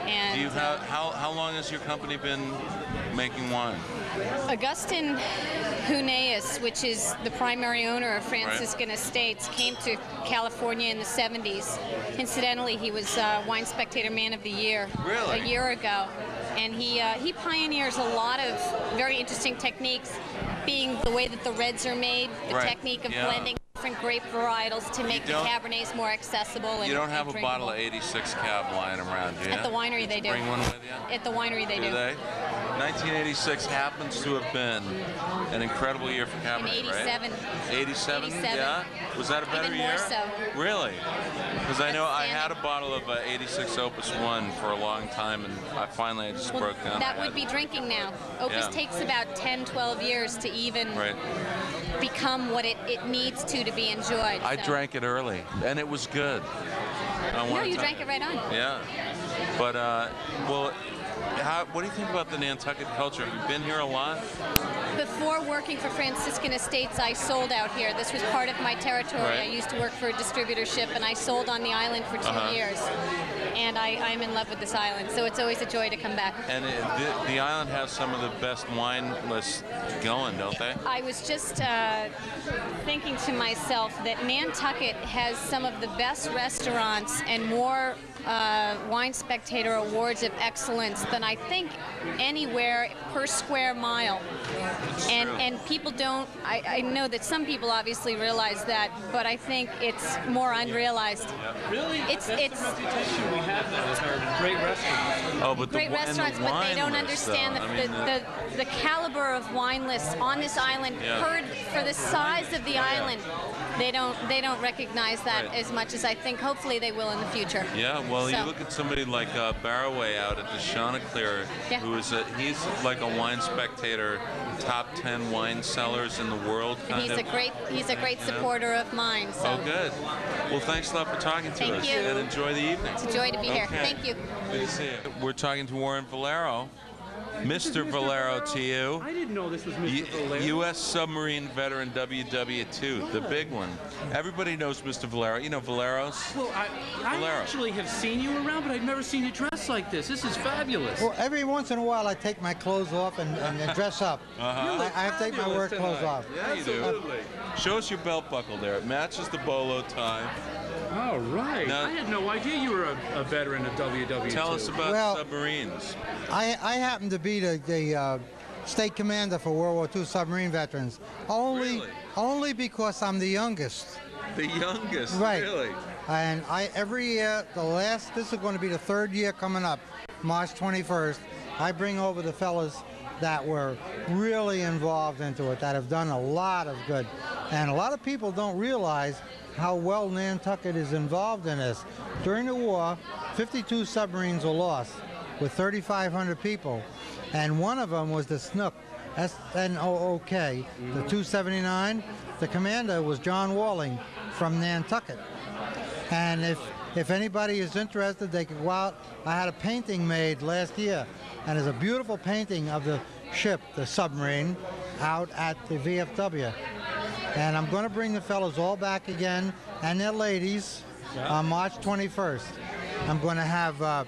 And Do you have how long has your company been making wine? Augustin Huneeus, which is the primary owner of Franciscan Estates, came to California in the 70s. Incidentally, he was Wine Spectator Man of the Year a year ago. And he pioneers a lot of very interesting techniques, being the way that the reds are made, the technique of blending different grape varietals to make the Cabernets more accessible. You don't have a bottle of 86 Cab lying around, do you? At the winery they do. Bring one with you? At the winery they do. Do they? 1986 happens to have been an incredible year for Cabernet, right? 87? Yeah? Was that a better year? Even more so. Really? Because I know I had a bottle of 86 Opus 1 for a long time, and I just broke down. That would be drinking now. Opus takes about 10, 12 years to even become what it needs to be enjoyed. I drank it early, and it was good. No, you drank it right on. Yeah. But, well, what do you think about the Nantucket culture? Have you been here a lot? Before working for Franciscan Estates, I sold out here. This was part of my territory. I used to work for a distributorship, and I sold on the island for 2 years. And I'm in love with this island, so it's always a joy to come back. And the island has some of the best wine lists going, don't they? I was just thinking to myself that Nantucket has some of the best restaurants and more Wine Spectator awards of excellence than I think anywhere per square mile. And people don't, I know that some people obviously realize that, but I think it's more unrealized. Really? It's the reputation we have now with our great restaurants. Oh, but great restaurants, but they don't understand the caliber of wine lists on this island. Heard for the size of the island, they don't recognize that as much as I think. Hopefully, they will in the future. Yeah, well, you look at somebody like Barroway out at the Chanticleer, who is he's like a Wine Spectator top 10 wine sellers in the world. He's a great supporter of mine. So. Oh, good. Well, thanks a lot for talking to us. Thank you. And enjoy the evening. It's a joy to be here. Thank you. Good to see you. We're talking to Warren Valero. Mr. Valero to you. I didn't know this was Mr. Valero. U.S. submarine veteran WW2, the big one. Everybody knows Mr. Valero. You know Valero's? Well, I actually have seen you around, but I've never seen you dressed like this. This is fabulous. Well, every once in a while I take my clothes off and dress up. I have to take my work clothes off. Yeah, you do. Show us your belt buckle there. It matches the bolo tie. Oh, right. Now, I had no idea you were a veteran of WW2. Tell us about submarines. I happen to be the state commander for World War II submarine veterans. Only because I'm the youngest. The youngest? Right. Really? And every year, this is going to be the 3rd year coming up, March 21st, I bring over the fellas that were really involved into it, that have done a lot of good. And a lot of people don't realize how well Nantucket is involved in this. During the war, 52 submarines were lost with 3,500 people, and one of them was the Snook, S-N-O-O-K, the 279. The commander was John Walling from Nantucket. And if anybody is interested, they can go out. I had a painting made last year, and there's a beautiful painting of the ship, the submarine, out at the VFW. And I'm going to bring the fellows all back again, and their ladies, on March 21st. I'm going to have a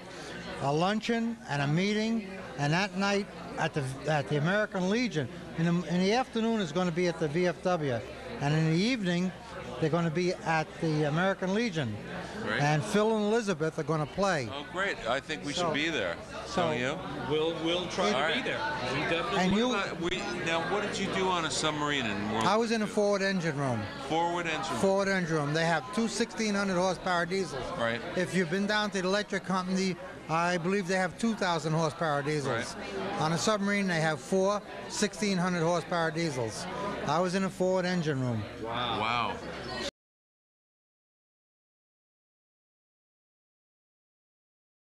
luncheon and a meeting, and that night at the American Legion. In the afternoon is going to be at the VFW, and in the evening they're going to be at the American Legion. Great. And Phil and Elizabeth are going to play. Oh, great. I think we should be there. So you? We'll try to be there. We definitely and now, what did you do on a submarine in World I was in a forward engine room. Forward engine room? Forward engine room. They have 2 1,600 horsepower diesels. Right. If you've been down to the electric company, I believe they have 2,000 horsepower diesels. Right. On a submarine, they have 4 1,600 horsepower diesels. I was in a forward engine room. Wow. Wow.